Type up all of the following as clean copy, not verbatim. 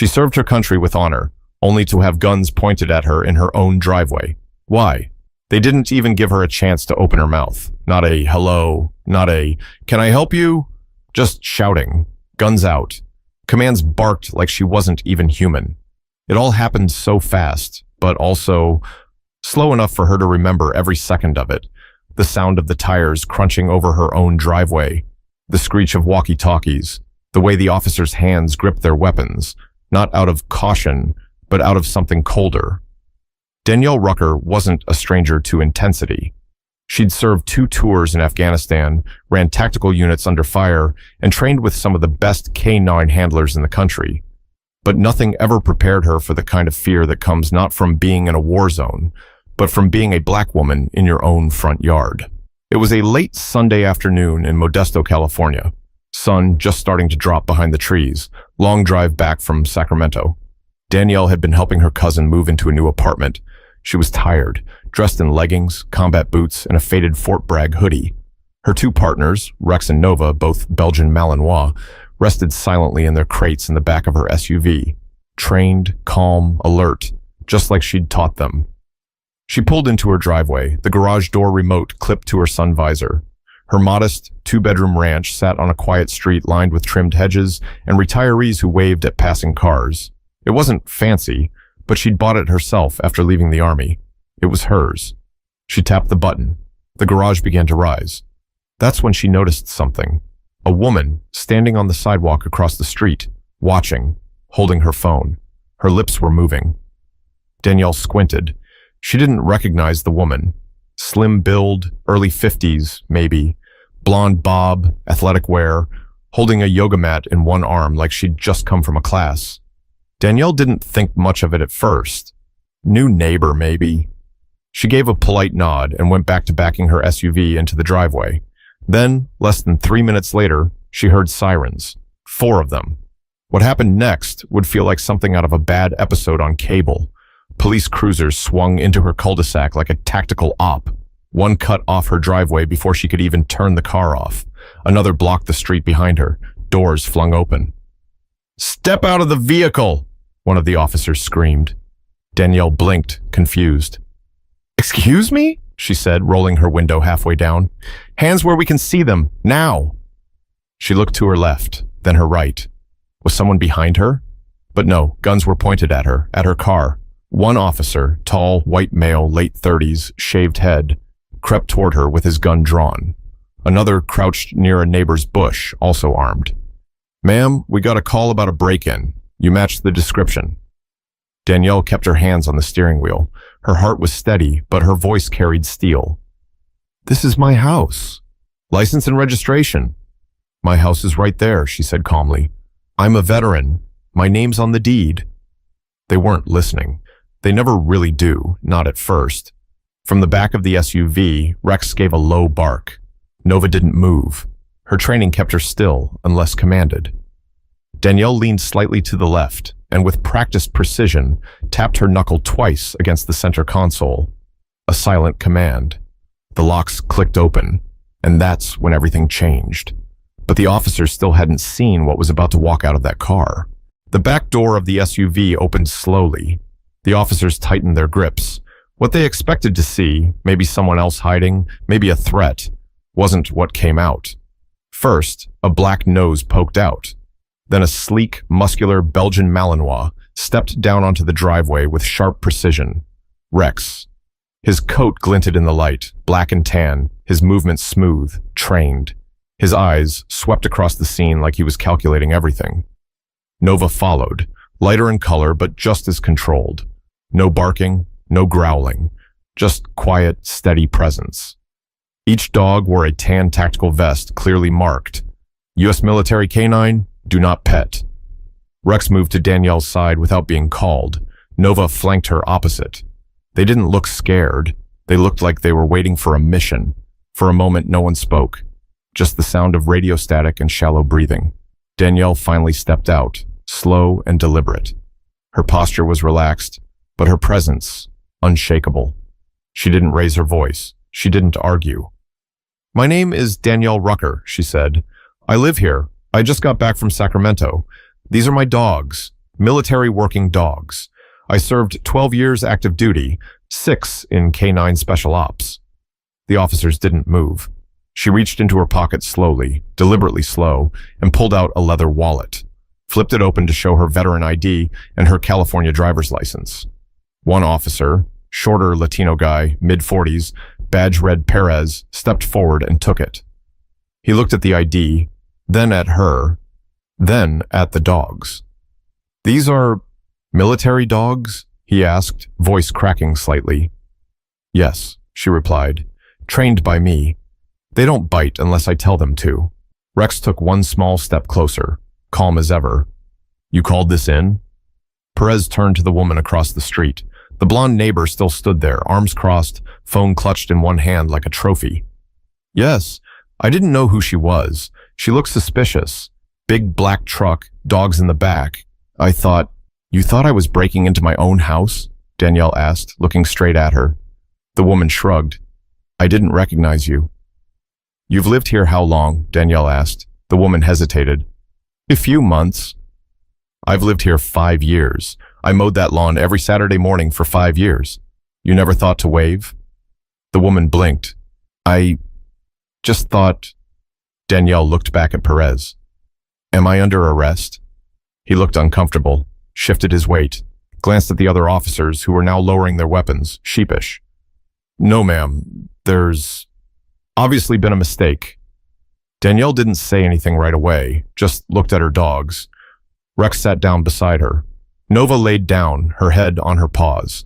She served her country with honor, only to have guns pointed at her in her own driveway. Why? They didn't even give her a chance to open her mouth. Not a hello, not a can I help you? Just shouting, guns out. Commands barked like she wasn't even human. It all happened so fast, but also slow enough for her to remember every second of it. The sound of the tires crunching over her own driveway, the screech of walkie-talkies, the way the officers' hands gripped their weapons, not out of caution, but out of something colder. Danielle Rucker wasn't a stranger to intensity. She'd served 2 tours in Afghanistan, ran tactical units under fire, and trained with some of the best K-9 handlers in the country. But nothing ever prepared her for the kind of fear that comes not from being in a war zone, but from being a black woman in your own front yard. It was a late Sunday afternoon in Modesto, California. Sun just starting to drop behind the trees, long drive back from Sacramento. Danielle had been helping her cousin move into a new apartment. She was tired, dressed in leggings, combat boots, and a faded Fort Bragg hoodie. Her 2 partners, Rex and Nova, both Belgian Malinois, rested silently in their crates in the back of her SUV. Trained, calm, alert, just like she'd taught them. She pulled into her driveway, the garage door remote clipped to her sun visor. Her modest 2-bedroom ranch sat on a quiet street lined with trimmed hedges and retirees who waved at passing cars. It wasn't fancy, but she'd bought it herself after leaving the army. It was hers. She tapped the button. The garage began to rise. That's when she noticed something. A woman standing on the sidewalk across the street, watching, holding her phone. Her lips were moving. Danielle squinted. She didn't recognize the woman. Slim build, early 50s, maybe. Blonde bob, athletic wear, holding a yoga mat in one arm like she'd just come from a class. Danielle didn't think much of it at first. New neighbor, maybe. She gave a polite nod and went back to backing her SUV into the driveway. Then, less than 3 minutes later, she heard sirens. 4 of them. What happened next would feel like something out of a bad episode on cable. Police cruisers swung into her cul-de-sac like a tactical op. One cut off her driveway before she could even turn the car off. Another blocked the street behind her, doors flung open. "Step out of the vehicle!" one of the officers screamed. Danielle blinked, confused. "Excuse me?" she said, rolling her window halfway down. "Hands where we can see them, now!" She looked to her left, then her right. Was someone behind her? But no, guns were pointed at her car. One officer, tall, white male, late 30s, shaved head, crept toward her with his gun drawn. Another crouched near a neighbor's bush, also armed. "Ma'am, we got a call about a break-in. You matched the description." Danielle kept her hands on the steering wheel. Her heart was steady, but her voice carried steel. "This is my house. License and registration." "My house is right there," she said calmly. "I'm a veteran. My name's on the deed." They weren't listening. They never really do, not at first. From the back of the SUV, Rex gave a low bark. Nova didn't move. Her training kept her still, unless commanded. Danielle leaned slightly to the left, and with practiced precision, tapped her knuckle twice against the center console. A silent command. The locks clicked open, and that's when everything changed. But the officers still hadn't seen what was about to walk out of that car. The back door of the SUV opened slowly. The officers tightened their grips. What they expected to see, maybe someone else hiding, maybe a threat, wasn't what came out. First, a black nose poked out. Then a sleek, muscular Belgian Malinois stepped down onto the driveway with sharp precision. Rex. His coat glinted in the light, black and tan, his movements smooth, trained. His eyes swept across the scene like he was calculating everything. Nova followed, lighter in color but just as controlled. No barking, no growling, just quiet, steady presence. Each dog wore a tan tactical vest clearly marked. U.S. military K-9, do not pet. Rex moved to Danielle's side without being called. Nova flanked her opposite. They didn't look scared. They looked like they were waiting for a mission. For a moment, no one spoke. Just the sound of radio static and shallow breathing. Danielle finally stepped out, slow and deliberate. Her posture was relaxed, but her presence, unshakable. She didn't raise her voice. She didn't argue. "My name is Danielle Rucker," she said. "I live here. I just got back from Sacramento. These are my dogs. Military working dogs. I served 12 years active duty, 6 in K-9 Special Ops. The officers didn't move. She reached into her pocket slowly, deliberately slow, and pulled out a leather wallet, flipped it open to show her veteran ID and her California driver's license. One officer, shorter Latino guy, mid-40s, badge read Perez, stepped forward and took it. He looked at the ID, then at her, then at the dogs. "These are military dogs?" he asked, voice cracking slightly. "Yes," she replied, "trained by me. They don't bite unless I tell them to." Rex took one small step closer, calm as ever. "You called this in?" Perez turned to the woman across the street. The blonde neighbor still stood there, arms crossed, phone clutched in one hand like a trophy. "Yes, I didn't know who she was. She looked suspicious. Big black truck, dogs in the back. I thought..." "You thought I was breaking into my own house?" Danielle asked, looking straight at her. The woman shrugged. "I didn't recognize you." "You've lived here how long?" Danielle asked. The woman hesitated. "A few months." "I've lived here 5 years. I mowed that lawn every Saturday morning for 5 years. You never thought to wave?" The woman blinked. "I just thought..." Danielle looked back at Perez. "Am I under arrest?" He looked uncomfortable, shifted his weight, glanced at the other officers who were now lowering their weapons, sheepish. "No, ma'am. There's obviously been a mistake." Danielle didn't say anything right away, just looked at her dogs. Rex sat down beside her. Nova laid down, her head on her paws.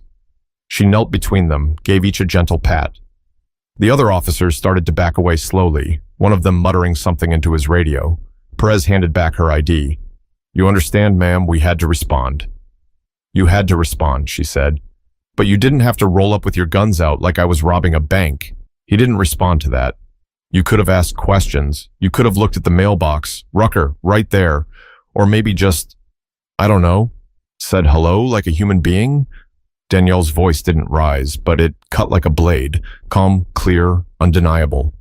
She knelt between them, gave each a gentle pat. The other officers started to back away slowly, one of them muttering something into his radio. Perez handed back her ID. "You understand, ma'am, we had to respond." "You had to respond," she said. "But you didn't have to roll up with your guns out like I was robbing a bank." He didn't respond to that. "You could have asked questions. You could have looked at the mailbox. Rucker, right there. Or maybe just, I don't know, said hello like a human being." Danielle's voice didn't rise, but it cut like a blade, calm, clear, undeniable.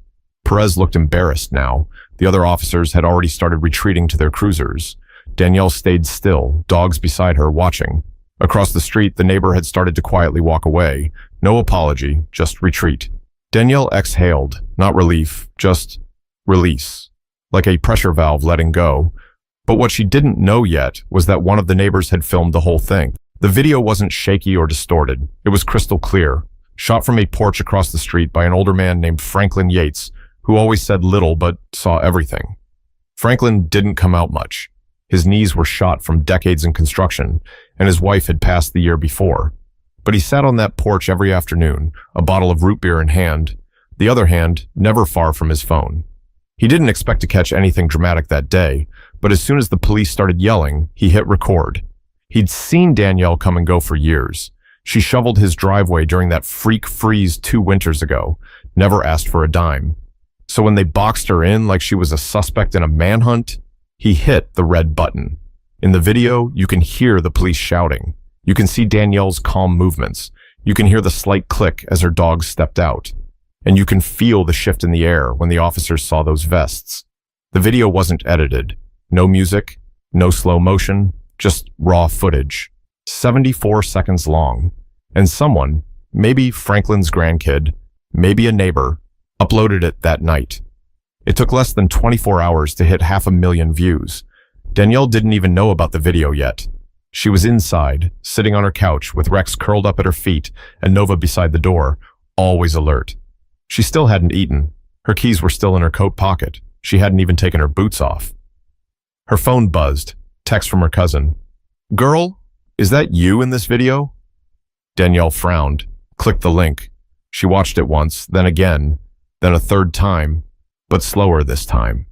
Perez looked embarrassed now. The other officers had already started retreating to their cruisers. Danielle stayed still, dogs beside her, watching. Across the street, the neighbor had started to quietly walk away. No apology, just retreat. Danielle exhaled, not relief, just release, like a pressure valve letting go. But what she didn't know yet was that one of the neighbors had filmed the whole thing. The video wasn't shaky or distorted. It was crystal clear, shot from a porch across the street by an older man named Franklin Yates, who always said little but saw everything. Franklin didn't come out much. His knees were shot from decades in construction, and his wife had passed the year before. But he sat on that porch every afternoon, a bottle of root beer in hand, the other hand never far from his phone. He didn't expect to catch anything dramatic that day, but as soon as the police started yelling, he hit record. He'd seen Danielle come and go for years. She shoveled his driveway during that freak freeze 2 winters ago, never asked for a dime. So when they boxed her in like she was a suspect in a manhunt, he hit the red button. In the video, you can hear the police shouting. You can see Danielle's calm movements. You can hear the slight click as her dogs stepped out. And you can feel the shift in the air when the officers saw those vests. The video wasn't edited. No music, no slow motion, just raw footage. 74 seconds long. And someone, maybe Franklin's grandkid, maybe a neighbor, uploaded it that night. It took less than 24 hours to hit 500,000 views. Danielle didn't even know about the video yet. She was inside, sitting on her couch with Rex curled up at her feet and Nova beside the door, always alert. She still hadn't eaten. Her keys were still in her coat pocket. She hadn't even taken her boots off. Her phone buzzed. Text from her cousin. "Girl, is that you in this video?" Danielle frowned, clicked the link. She watched it once, then again, then a third time, but slower this time.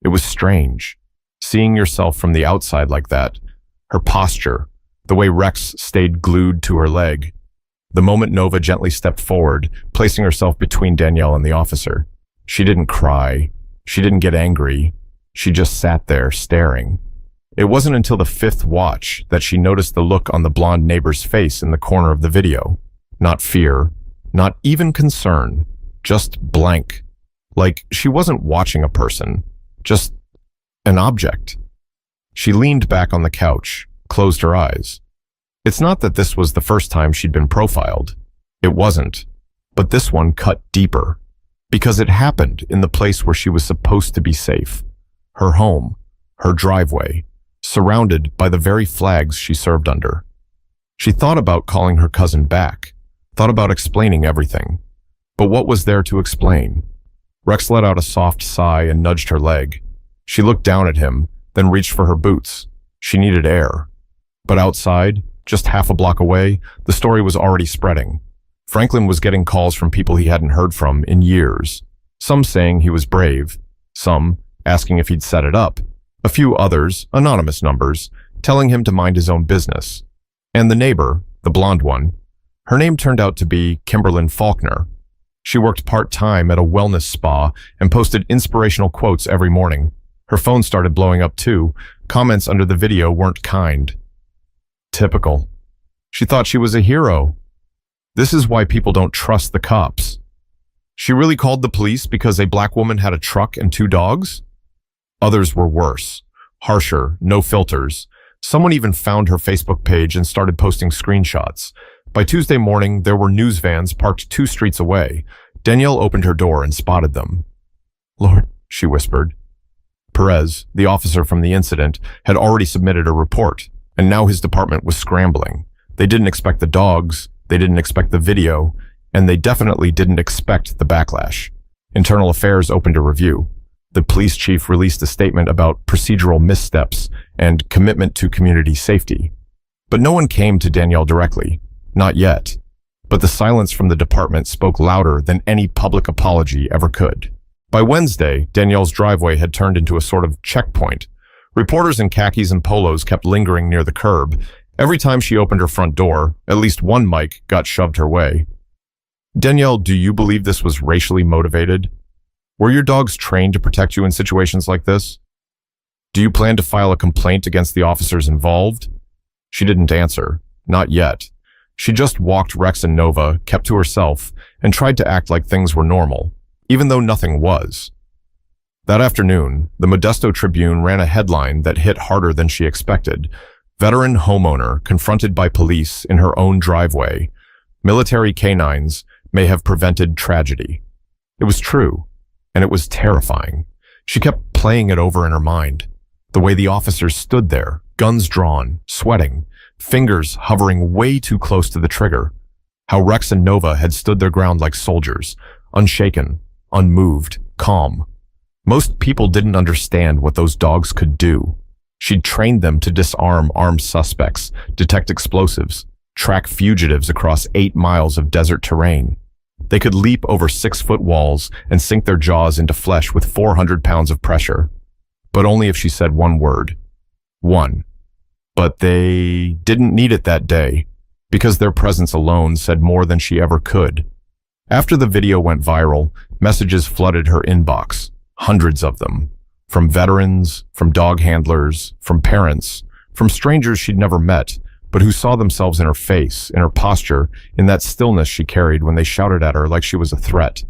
It was strange. Seeing yourself from the outside like that, her posture, the way Rex stayed glued to her leg. The moment Nova gently stepped forward, placing herself between Danielle and the officer. She didn't cry. She didn't get angry. She just sat there, staring. It wasn't until the 5th watch that she noticed the look on the blonde neighbor's face in the corner of the video. Not fear, not even concern, just blank. Like she wasn't watching a person, just an object. She leaned back on the couch, closed her eyes. It's not that this was the first time she'd been profiled. It wasn't. But this one cut deeper. Because it happened in the place where she was supposed to be safe. Her home, her driveway, surrounded by the very flags she served under. She thought about calling her cousin back, thought about explaining everything. But what was there to explain? Rex let out a soft sigh and nudged her leg. She looked down at him, then reached for her boots. She needed air. But outside, just half a block away, the story was already spreading. Franklin was getting calls from people he hadn't heard from in years. Some saying he was brave, some asking if he'd set it up, a few others, anonymous numbers, telling him to mind his own business. And the neighbor, the blonde one, her name turned out to be Kimberlyn Faulkner. She worked part-time at a wellness spa and posted inspirational quotes every morning. Her phone started blowing up too. Comments under the video weren't kind. Typical. She thought she was a hero. This is why people don't trust the cops. She really called the police because a black woman had a truck and 2 dogs? Others were worse, harsher, no filters. Someone even found her Facebook page and started posting screenshots. By Tuesday morning, there were news vans parked 2 streets away. Danielle opened her door and spotted them. "Lord," she whispered. Perez, the officer from the incident, had already submitted a report, and now his department was scrambling. They didn't expect the dogs, they didn't expect the video, and they definitely didn't expect the backlash. Internal Affairs opened a review. The police chief released a statement about procedural missteps and commitment to community safety. But no one came to Danielle directly. Not yet. But the silence from the department spoke louder than any public apology ever could. By Wednesday, Danielle's driveway had turned into a sort of checkpoint. Reporters in khakis and polos kept lingering near the curb. Every time she opened her front door, at least one mic got shoved her way. "Danielle, do you believe this was racially motivated? Were your dogs trained to protect you in situations like this? Do you plan to file a complaint against the officers involved?" She didn't answer. Not yet. She just walked Rex and Nova, kept to herself, and tried to act like things were normal, even though nothing was. That afternoon, the Modesto Tribune ran a headline that hit harder than she expected. Veteran homeowner confronted by police in her own driveway. Military canines may have prevented tragedy. It was true, and it was terrifying. She kept playing it over in her mind. The way the officers stood there, guns drawn, sweating, fingers hovering way too close to the trigger. How Rex and Nova had stood their ground like soldiers, unshaken, unmoved, calm. Most people didn't understand what those dogs could do. She'd trained them to disarm armed suspects, detect explosives, track fugitives across 8 miles of desert terrain. They could leap over 6-foot walls and sink their jaws into flesh with 400 pounds of pressure. But only if she said one word. One. But they didn't need it that day, because their presence alone said more than she ever could. After the video went viral, messages flooded her inbox, hundreds of them. From veterans, from dog handlers, from parents, from strangers she'd never met, but who saw themselves in her face, in her posture, in that stillness she carried when they shouted at her like she was a threat.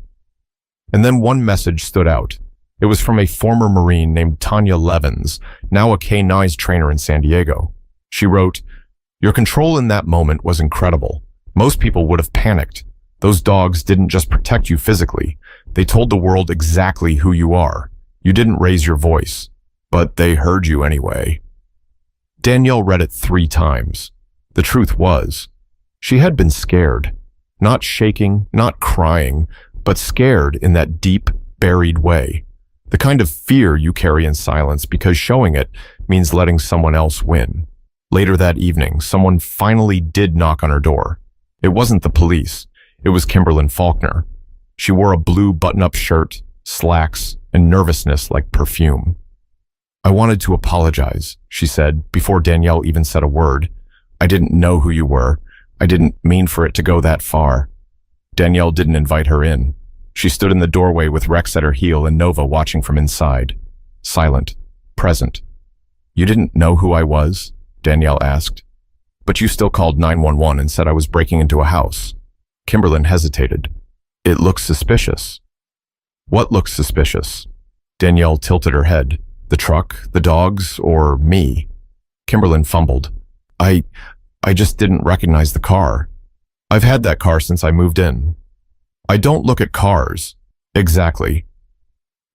And then one message stood out. It was from a former Marine named Tanya Levins, now a K-9 trainer in San Diego. She wrote, "Your control in that moment was incredible. Most people would have panicked. Those dogs didn't just protect you physically. They told the world exactly who you are. You didn't raise your voice, but they heard you anyway." Danielle read it 3 times. The truth was, she had been scared. Not shaking, not crying, but scared in that deep, buried way. The kind of fear you carry in silence because showing it means letting someone else win. Later that evening, someone finally did knock on her door. It wasn't the police. It was Kimberlyn Faulkner. She wore a blue button-up shirt, slacks, and nervousness like perfume. "I wanted to apologize," she said, before Danielle even said a word. "I didn't know who you were. I didn't mean for it to go that far." Danielle didn't invite her in. She stood in the doorway with Rex at her heel and Nova watching from inside. Silent, present. "You didn't know who I was?" Danielle asked. "But you still called 911 and said I was breaking into a house." Kimberlyn hesitated. "It looks suspicious." "What looks suspicious?" Danielle tilted her head. "The truck, the dogs, or me?" Kimberlyn fumbled. I just didn't recognize the car. I've had that car since I moved in. I don't look at cars. Exactly.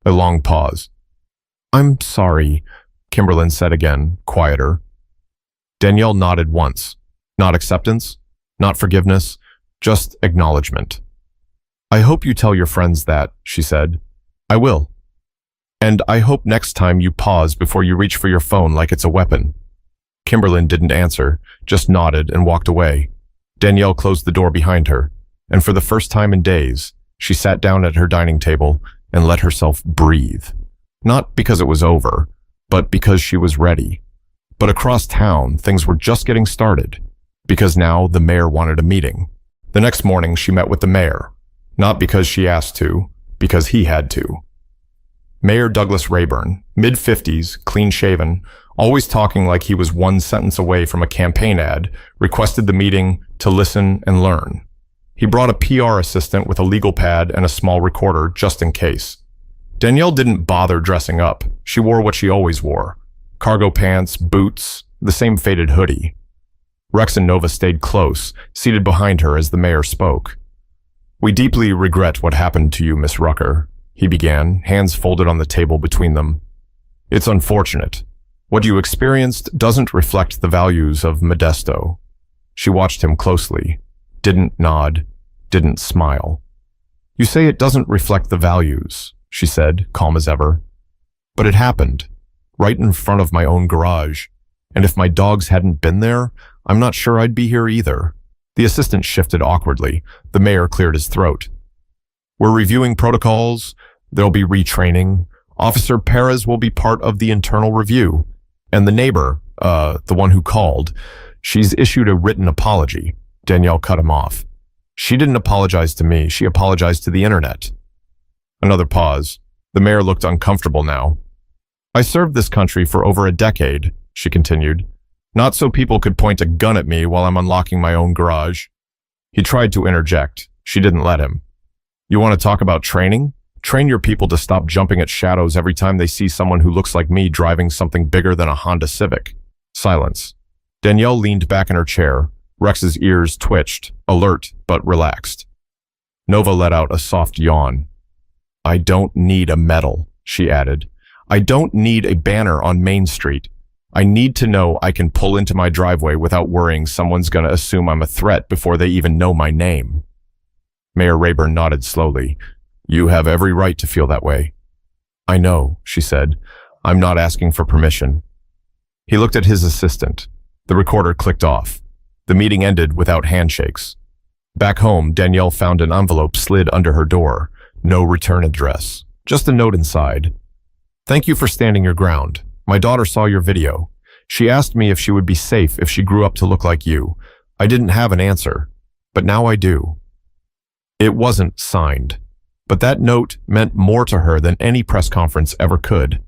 A long pause. I'm sorry, Kimberlyn said again, quieter. Danielle nodded once. Not acceptance, not forgiveness, just acknowledgement. I hope you tell your friends that, she said. I will. And I hope next time you pause before you reach for your phone like it's a weapon. Kimberlyn didn't answer, just nodded and walked away. Danielle closed the door behind her, and for the first time in days, she sat down at her dining table and let herself breathe. Not because it was over, but because she was ready. But across town, things were just getting started, because now the mayor wanted a meeting. The next morning, she met with the mayor, not because she asked to, because he had to. Mayor Douglas Rayburn, mid-50s, clean-shaven, always talking like he was one sentence away from a campaign ad, requested the meeting to listen and learn. He brought a PR assistant with a legal pad and a small recorder just in case. Danielle didn't bother dressing up. She wore what she always wore. Cargo pants, boots, the same faded hoodie. Rex and Nova stayed close, seated behind her as the mayor spoke. We deeply regret what happened to you, Miss Rucker, he began, hands folded on the table between them. It's unfortunate. What you experienced doesn't reflect the values of Modesto. She watched him closely, didn't nod, didn't smile. You say it doesn't reflect the values, she said, calm as ever. But it happened, right in front of my own garage. And if my dogs hadn't been there, I'm not sure I'd be here either. The assistant shifted awkwardly. The mayor cleared his throat. We're reviewing protocols. There'll be retraining. Officer Perez will be part of the internal review. And the neighbor, the one who called, she's issued a written apology. Danielle cut him off. She didn't apologize to me. She apologized to the internet. Another pause. The mayor looked uncomfortable now. I served this country for over a decade, she continued. Not so people could point a gun at me while I'm unlocking my own garage. He tried to interject. She didn't let him. You want to talk about training? Train your people to stop jumping at shadows every time they see someone who looks like me driving something bigger than a Honda Civic. Silence. Danielle leaned back in her chair. Rex's ears twitched, alert but relaxed. Nova let out a soft yawn. I don't need a medal, she added. I don't need a banner on Main Street. I need to know I can pull into my driveway without worrying someone's going to assume I'm a threat before they even know my name. Mayor Rayburn nodded slowly. You have every right to feel that way. I know, she said. I'm not asking for permission. He looked at his assistant. The recorder clicked off. The meeting ended without handshakes. Back home, Danielle found an envelope slid under her door. No return address. Just a note inside. Thank you for standing your ground. My daughter saw your video. She asked me if she would be safe if she grew up to look like you. I didn't have an answer, but now I do. It wasn't signed, but that note meant more to her than any press conference ever could.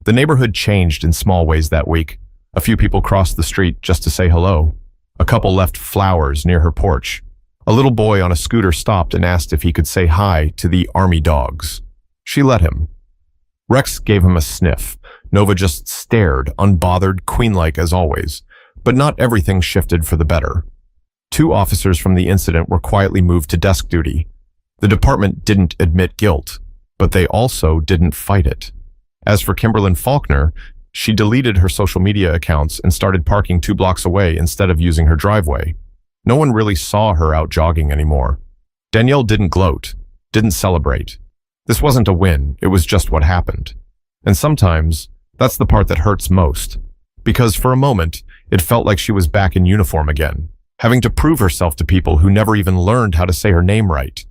The neighborhood changed in small ways that week. A few people crossed the street just to say hello. A couple left flowers near her porch. A little boy on a scooter stopped and asked if he could say hi to the army dogs. She let him. Rex gave him a sniff. Nova just stared, unbothered, queen-like as always. But not everything shifted for the better. 2 officers from the incident were quietly moved to desk duty. The department didn't admit guilt, but they also didn't fight it. As for Kimberlyn Faulkner, she deleted her social media accounts and started parking 2 blocks away instead of using her driveway. No one really saw her out jogging anymore. Danielle didn't gloat, didn't celebrate. This wasn't a win, it was just what happened. And sometimes, that's the part that hurts most. Because for a moment, it felt like she was back in uniform again, having to prove herself to people who never even learned how to say her name right.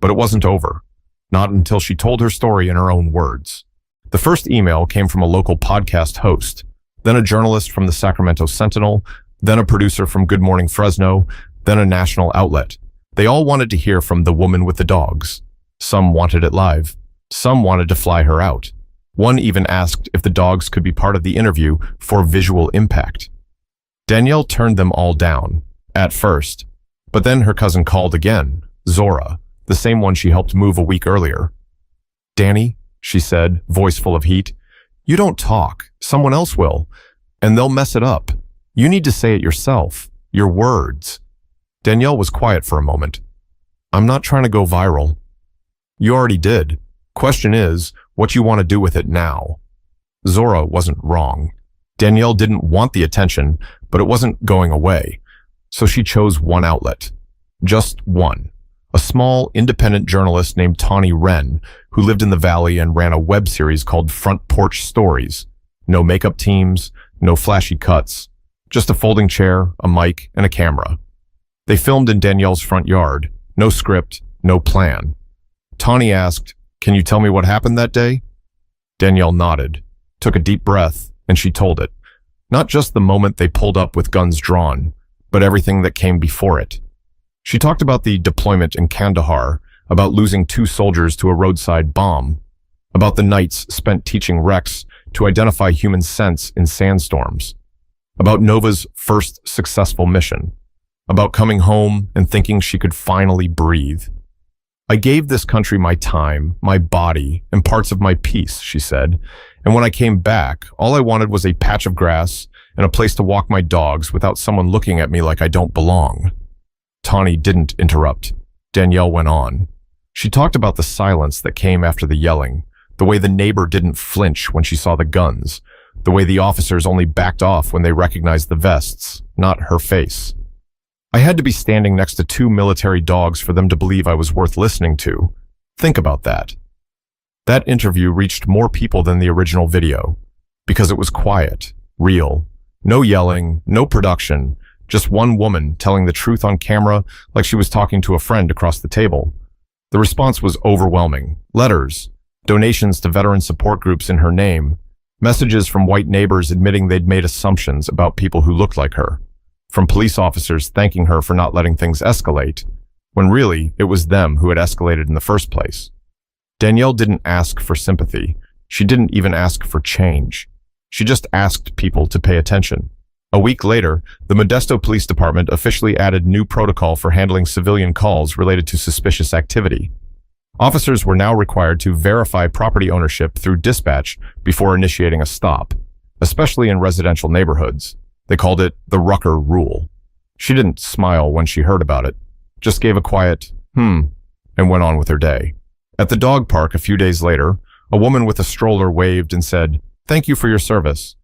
But it wasn't over. Not until she told her story in her own words. The first email came from a local podcast host, then a journalist from the Sacramento Sentinel, then a producer from Good Morning Fresno, then a national outlet. They all wanted to hear from the woman with the dogs. Some wanted it live. Some wanted to fly her out. One even asked if the dogs could be part of the interview for visual impact. Danielle turned them all down, at first. But then her cousin called again, Zora, the same one she helped move a week earlier. Danny, she said, voice full of heat, you don't talk. Someone else will. And they'll mess it up. You need to say it yourself. Your words. Danielle was quiet for a moment. I'm not trying to go viral. You already did. Question is, what you want to do with it now. Zora wasn't wrong. Danielle didn't want the attention, but it wasn't going away. So she chose one outlet. Just one. A small, independent journalist named Tawny Wren, who lived in the valley and ran a web series called Front Porch Stories. No makeup teams, no flashy cuts. Just a folding chair, a mic, and a camera. They filmed in Danielle's front yard. No script, no plan. Tawny asked, "Can you tell me what happened that day?" Danielle nodded, took a deep breath, and she told it. Not just the moment they pulled up with guns drawn, but everything that came before it. She talked about the deployment in Kandahar, about losing 2 soldiers to a roadside bomb, about the nights spent teaching Rex to identify human scents in sandstorms, about Nova's first successful mission, about coming home and thinking she could finally breathe. I gave this country my time, my body, and parts of my peace, she said, and when I came back, all I wanted was a patch of grass and a place to walk my dogs without someone looking at me like I don't belong. Tawny didn't interrupt. Danielle went on. She talked about the silence that came after the yelling, the way the neighbor didn't flinch when she saw the guns, the way the officers only backed off when they recognized the vests, not her face. I had to be standing next to 2 military dogs for them to believe I was worth listening to. Think about that. That interview reached more people than the original video, because it was quiet, real, no yelling, no production, just one woman telling the truth on camera like she was talking to a friend across the table. The response was overwhelming. Letters, donations to veteran support groups in her name, messages from white neighbors admitting they'd made assumptions about people who looked like her, from police officers thanking her for not letting things escalate, when really it was them who had escalated in the first place. Danielle didn't ask for sympathy. She didn't even ask for change. She just asked people to pay attention. A week later, the Modesto Police Department officially added new protocol for handling civilian calls related to suspicious activity. Officers were now required to verify property ownership through dispatch before initiating a stop, especially in residential neighborhoods. They called it the Rucker Rule. She didn't smile when she heard about it, just gave a quiet, and went on with her day. At the dog park a few days later, a woman with a stroller waved and said, "Thank you for your service."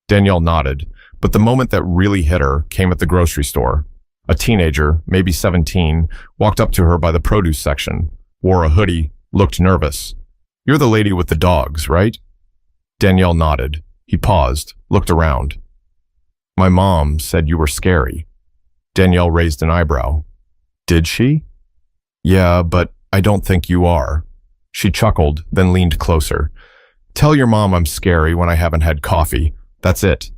Danielle nodded, but the moment that really hit her came at the grocery store. A teenager, maybe 17, walked up to her by the produce section, wore a hoodie, looked nervous. "You're the lady with the dogs, right?" Danielle nodded. He paused, looked around. "My mom said you were scary." Danielle raised an eyebrow. "Did she?" "Yeah, but I don't think you are." She chuckled, then leaned closer. "Tell your mom I'm scary when I haven't had coffee. That's it."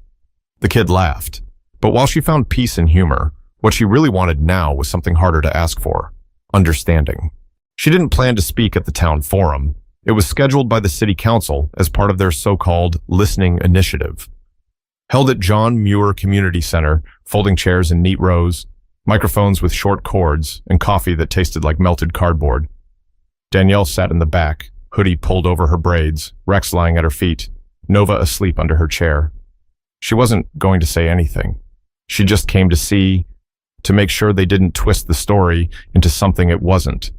The kid laughed. But while she found peace and humor, what she really wanted now was something harder to ask for: understanding. She didn't plan to speak at the town forum. It was scheduled by the city council as part of their so-called listening initiative. Held at John Muir Community Center, folding chairs in neat rows, microphones with short cords, and coffee that tasted like melted cardboard. Danielle sat in the back, hoodie pulled over her braids, Rex lying at her feet, Nova asleep under her chair. She wasn't going to say anything. She just came to make sure they didn't twist the story into something it wasn't.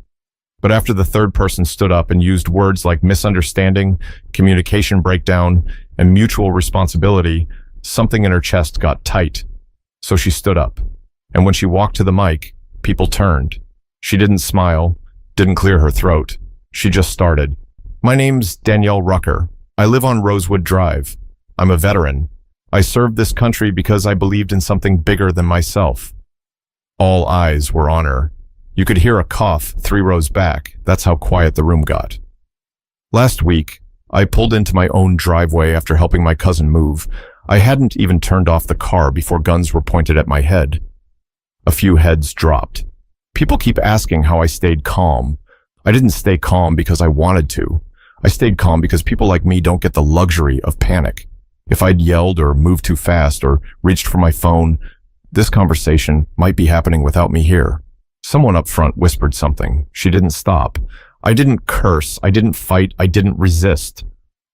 But after the third person stood up and used words like misunderstanding, communication breakdown, and mutual responsibility, something in her chest got tight. So she stood up. And when she walked to the mic, people turned. She didn't smile, didn't clear her throat. She just started. "My name's Danielle Rucker. I live on Rosewood Drive. I'm a veteran. I served this country because I believed in something bigger than myself." All eyes were on her. You could hear a cough 3 rows back. That's how quiet the room got. "Last week, I pulled into my own driveway after helping my cousin move. I hadn't even turned off the car before guns were pointed at my head." A few heads dropped. People keep asking how I stayed calm. I didn't stay calm because I wanted to. I stayed calm because people like me don't get the luxury of panic. If I'd yelled or moved too fast or reached for my phone, this conversation might be happening without me here. Someone up front whispered something. She didn't stop. I didn't curse. I didn't fight. I didn't resist.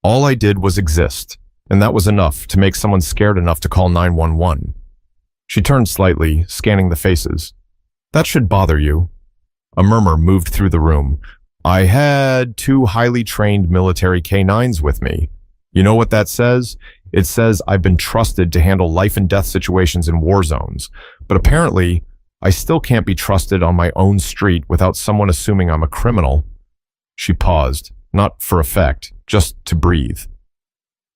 All I did was exist, and that was enough to make someone scared enough to call 911. She turned slightly, scanning the faces. That should bother you. A murmur moved through the room. I had 2 highly trained military K9s with me. You know what that says? It says I've been trusted to handle life and death situations in war zones, but apparently I still can't be trusted on my own street without someone assuming I'm a criminal. She paused, not for effect, just to breathe.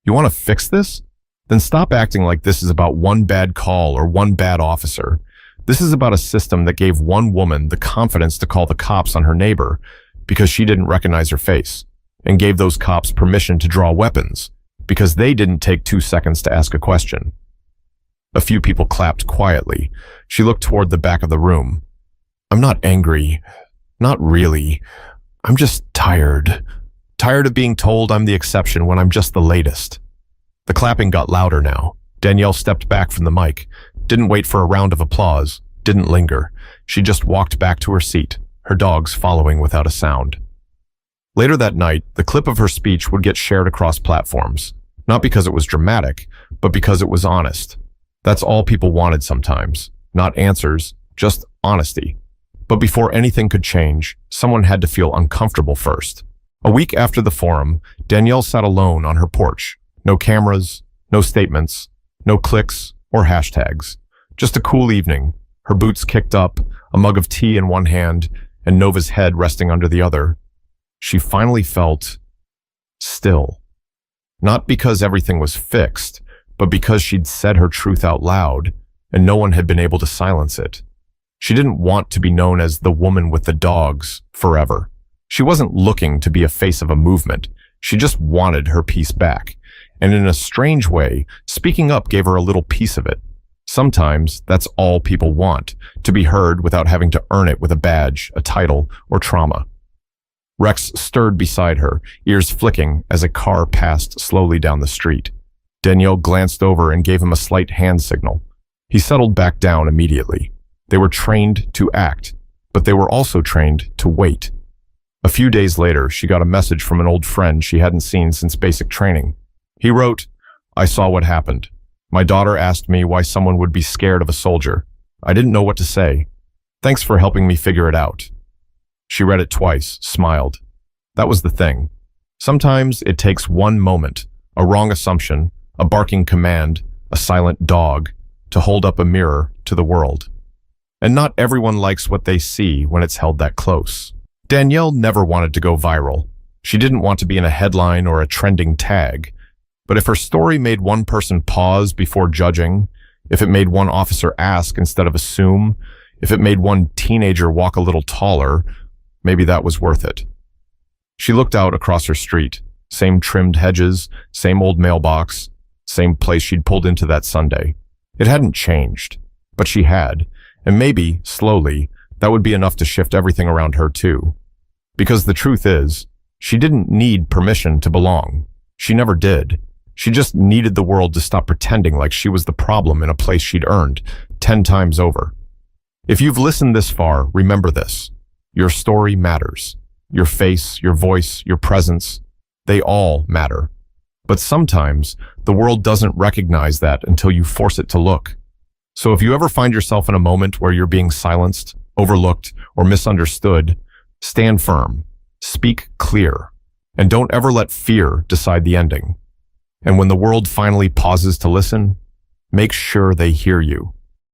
You want to fix this? Then stop acting like this is about one bad call or one bad officer. This is about a system that gave one woman the confidence to call the cops on her neighbor because she didn't recognize her face, and gave those cops permission to draw weapons because they didn't take 2 seconds to ask a question. A few people clapped quietly. She looked toward the back of the room. I'm not angry. Not really. I'm just tired. Tired of being told I'm the exception when I'm just the latest. The clapping got louder now. Danielle stepped back from the mic, didn't wait for a round of applause, didn't linger. She just walked back to her seat, her dogs following without a sound. Later that night, the clip of her speech would get shared across platforms, not because it was dramatic, but because it was honest. That's all people wanted sometimes. Not answers, just honesty. But before anything could change, someone had to feel uncomfortable first. A week after the forum, Danielle sat alone on her porch. No cameras, no statements, no clicks or hashtags. Just a cool evening, her boots kicked up, a mug of tea in one hand, and Nova's head resting under the other. She finally felt still. Not because everything was fixed, but because she'd said her truth out loud, and no one had been able to silence it. She didn't want to be known as the woman with the dogs forever. She wasn't looking to be a face of a movement. She just wanted her peace back. And in a strange way, speaking up gave her a little piece of it. Sometimes that's all people want, to be heard without having to earn it with a badge, a title, or trauma. Rex stirred beside her, ears flicking as a car passed slowly down the street. Danielle glanced over and gave him a slight hand signal. He settled back down immediately. They were trained to act, but they were also trained to wait. A few days later, she got a message from an old friend she hadn't seen since basic training. He wrote, I saw what happened. My daughter asked me why someone would be scared of a soldier. I didn't know what to say. Thanks for helping me figure it out. She read it twice, smiled. That was the thing. Sometimes it takes one moment, a wrong assumption, a barking command, a silent dog, to hold up a mirror to the world. And not everyone likes what they see when it's held that close. Danielle never wanted to go viral. She didn't want to be in a headline or a trending tag. But if her story made one person pause before judging, if it made one officer ask instead of assume, if it made one teenager walk a little taller, maybe that was worth it. She looked out across her street. Same trimmed hedges, same old mailbox, same place she'd pulled into that Sunday. It hadn't changed, but she had, and maybe, slowly, that would be enough to shift everything around her too. Because the truth is, she didn't need permission to belong. She never did. She just needed the world to stop pretending like she was the problem in a place she'd earned 10 times over. If you've listened this far, remember this. Your story matters. Your face, your voice, your presence, they all matter. But sometimes the world doesn't recognize that until you force it to look. So if you ever find yourself in a moment where you're being silenced, overlooked, or misunderstood, stand firm, speak clear, and don't ever let fear decide the ending. And when the world finally pauses to listen, make sure they hear you.